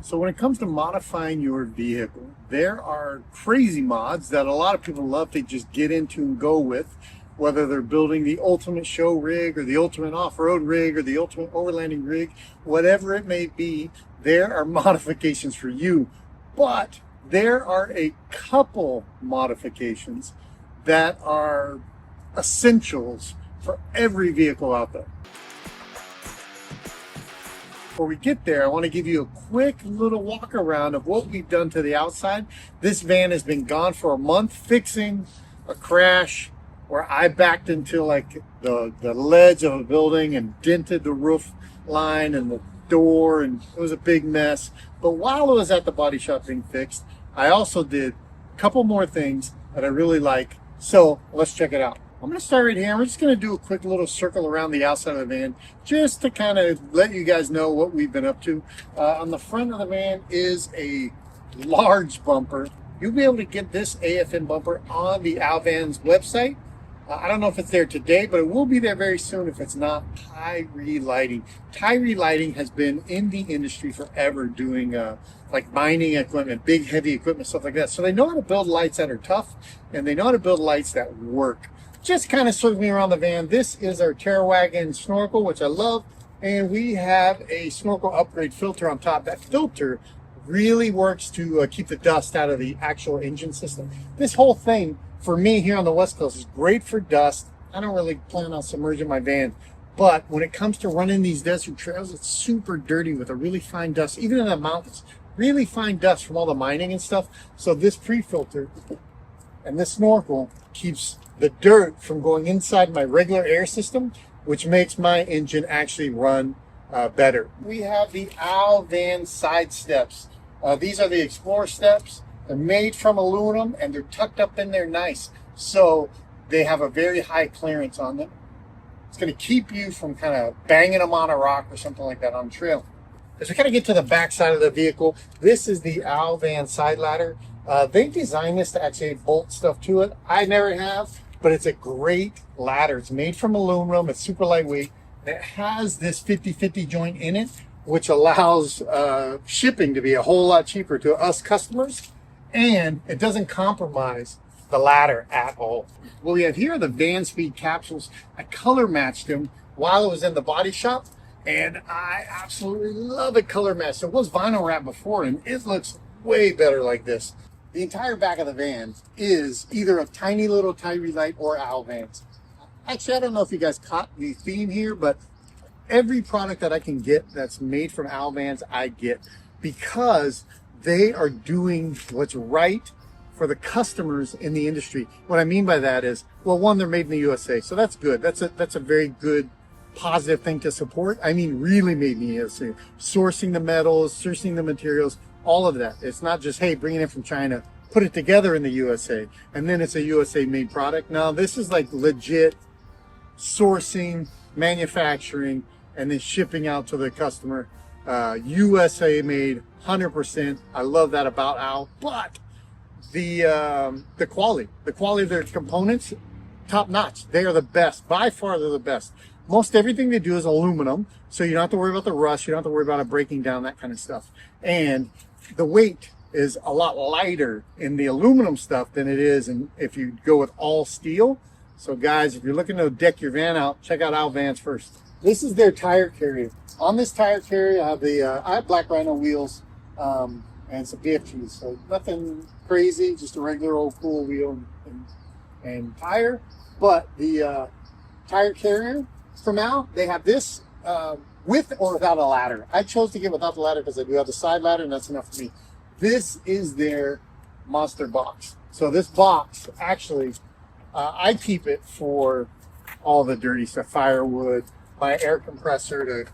So when it comes to modifying your vehicle, there are crazy mods that a lot of people love to just get into and go with, whether they're building the ultimate show rig or the ultimate off-road rig or the ultimate overlanding rig, whatever it may be, there are modifications for you. But there are a couple modifications that are essentials for every vehicle out there. Before we get there, I want to give you a quick little walk around of what we've done to the outside. This van has been gone for a month fixing a crash where I backed into like the ledge of a building and dented the roof line and the door, and it was a big mess. But while it was at the body shop being fixed, I also did a couple more things that I really like. So let's check it out. I'm going to start right here. We're just going to do a quick little circle around the outside of the van just to kind of let you guys know what we've been up to. On the front of the van is a large bumper. You'll be able to get this AFN bumper on the Alvan's website. I don't know if it's there today, but it will be there very soon if it's not. Tyree Lighting. Tyree Lighting has been in the industry forever doing like mining equipment, big heavy equipment, stuff like that. So they know how to build lights that are tough, and they know how to build lights that work. Just kind of circling around the van, this is our Terra Wagon snorkel, which I love, and we have a snorkel upgrade filter on top. That filter really works to keep the dust out of the actual engine system. This whole thing, for me here on the West Coast, is great for dust. I don't really plan on submerging my van, but when it comes to running these desert trails, it's super dirty with a really fine dust, even in the mountains, really fine dust from all the mining and stuff. So this pre-filter and this snorkel keeps the dirt from going inside my regular air system, which makes my engine actually run better. We have the Alvan side steps. These are the Explorer steps. They're made from aluminum and they're tucked up in there nice. So they have a very high clearance on them. It's going to keep you from kind of banging them on a rock or something like that on the trail. As we kind of get to the back side of the vehicle, this is the Alvan side ladder. They designed this to actually bolt stuff to it. I never have, but it's a great ladder. It's made from aluminum. It's super lightweight. It has this 50-50 joint in it, which allows shipping to be a whole lot cheaper to us customers, and it doesn't compromise the ladder at all. What we have here are the Van Speed capsules. I color matched them while it was in the body shop, and I absolutely love it color matched. It was vinyl wrap before, and it looks way better like this. The entire back of the van is either a tiny little Tyree light or Alvan's. Actually, I don't know if you guys caught the theme here, but every product that I can get that's made from Alvan's, I get, because they are doing what's right for the customers in the industry. What I mean by that is, well, one, they're made in the USA, so that's good. That's a very good, positive thing to support. I mean, really made in the USA. Sourcing the metals, sourcing the materials, all of that. It's not just, hey, bring it in from China, put it together in the USA, and then it's a USA made product. No, this is like legit sourcing, manufacturing, and then shipping out to the customer. USA made, 100%. I love that about Al. But the quality of their components, top notch. They are the best. By far, they're the best. Most everything they do is aluminum, so you don't have to worry about the rust. You don't have to worry about it breaking down, that kind of stuff. And the weight is a lot lighter in the aluminum stuff than it is if you go with all steel. So guys, if you're looking to deck your van out, check out Alvan's first. This is their tire carrier. On this tire carrier, I have Black Rhino wheels and some BFGs. So nothing crazy, just a regular old cool wheel and tire. But the tire carrier from Al, they have this with or without a ladder. I chose to get without the ladder because I do have the side ladder, and that's enough for me. This is their monster box. So this box, actually, I keep it for all the dirty stuff, firewood, my air compressor to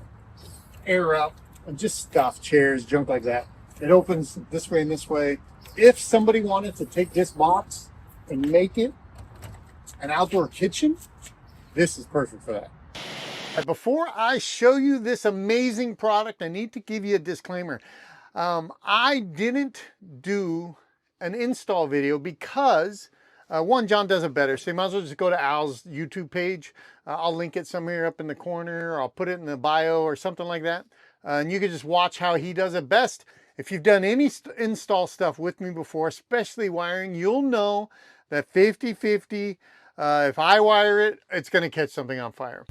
air up, and just stuff, chairs, junk like that. It opens this way and this way. If somebody wanted to take this box and make it an outdoor kitchen, this is perfect for that. Before I show you this amazing product, I need to give you a disclaimer. I didn't do an install video because one, John does it better, so you might as well just go to Al's YouTube page. I'll link it somewhere up in the corner, or I'll put it in the bio or something like that. And you can just watch how he does it best. If you've done any install stuff with me before, especially wiring, you'll know that 50-50, if I wire it, it's going to catch something on fire.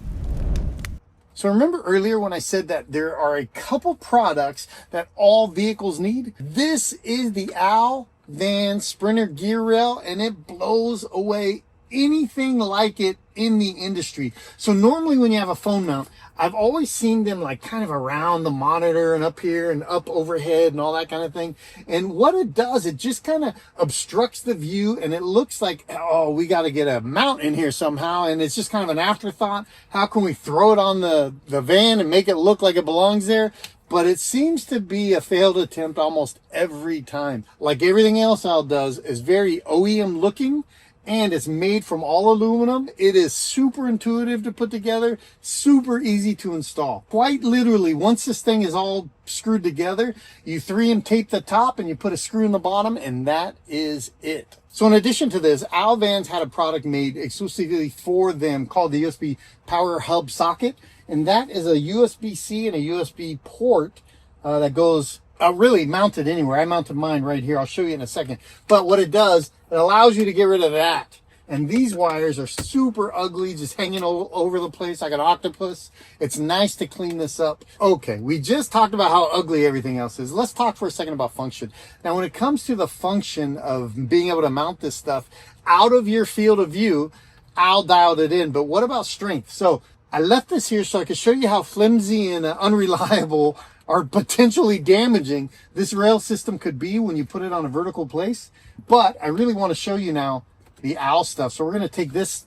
So remember earlier when I said that there are a couple products that all vehicles need? This is the OWL Van Sprinter gear rail, and it blows away anything like it in the industry. So normally when you have a phone mount, I've always seen them like kind of around the monitor and up here and up overhead and all that kind of thing. And what it does, it just kind of obstructs the view, and it looks like, oh, we got to get a mount in here somehow. And it's just kind of an afterthought. How can we throw it on the van and make it look like it belongs there? But it seems to be a failed attempt almost every time. Like everything else OWL does is very OEM looking, and it's made from all aluminum. It is super intuitive to put together, super easy to install. Quite literally, once this thing is all screwed together, you 3M tape the top and you put a screw in the bottom, and that is it. So in addition to this, OWL Vans had a product made exclusively for them called the USB Power Hub Socket. And that is a USB-C and a USB port that goes really mounted anywhere. I mounted mine right here. I'll show you in a second. But what it does, it allows you to get rid of that. And these wires are super ugly, just hanging all over the place like an octopus. It's nice to clean this up. Okay, we just talked about how ugly everything else is. Let's talk for a second about function. Now, when it comes to the function of being able to mount this stuff out of your field of view, OWL dialed it in. But what about strength? So I left this here so I could show you how flimsy and unreliable or potentially damaging this rail system could be when you put it on a vertical place. But I really want to show you now the OWL stuff. So we're going to take this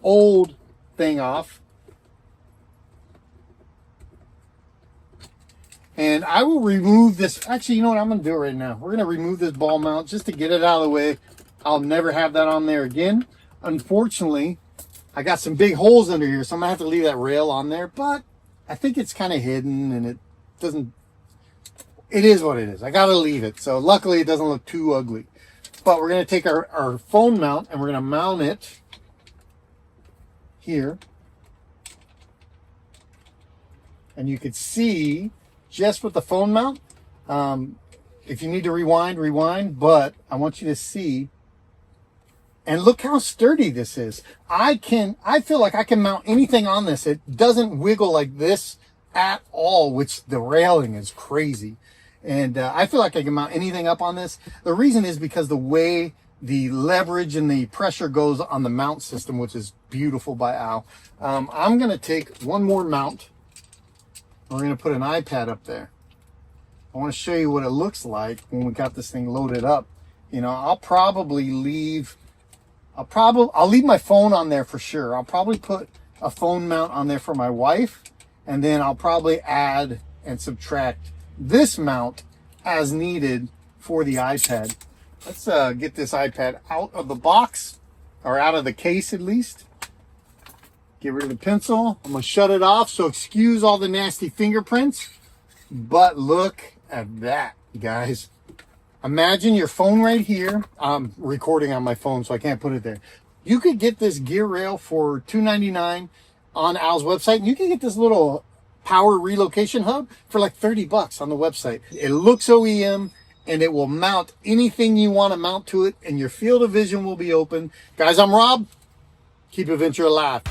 old thing off. And I will remove this. Actually, you know what? I'm going to do it right now. We're going to remove this ball mount just to get it out of the way. I'll never have that on there again. Unfortunately, I got some big holes under here, so I'm going to have to leave that rail on there. But I think it's kind of hidden, and it doesn't, it is what it is. I got to leave it. So luckily, it doesn't look too ugly. But we're going to take our phone mount, and we're going to mount it here. And you could see, just with the phone mount, if you need to rewind, but I want you to see. And look how sturdy this is. I feel like I can mount anything on this. It doesn't wiggle like this at all, which the railing is crazy. And I feel like I can mount anything up on this. The reason is because the way the leverage and the pressure goes on the mount system, which is beautiful by OWL. I'm going to take one more mount. We're going to put an iPad up there. I want to show you what it looks like when we got this thing loaded up. You know, I'll leave my phone on there for sure. I'll probably put a phone mount on there for my wife, and then I'll probably add and subtract this mount as needed for the iPad. Let's get this iPad out of the box, or out of the case at least. Get rid of the pencil. I'm going to shut it off, so excuse all the nasty fingerprints. But look at that, guys. Imagine your phone right here. I'm recording on my phone, so I can't put it there. You could get this gear rail for $2.99 on OWL's website, and you can get this little power relocation hub for like $30 on the website. It looks OEM, and it will mount anything you want to mount to it, and your field of vision will be open. Guys, I'm Rob. Keep your venture alive.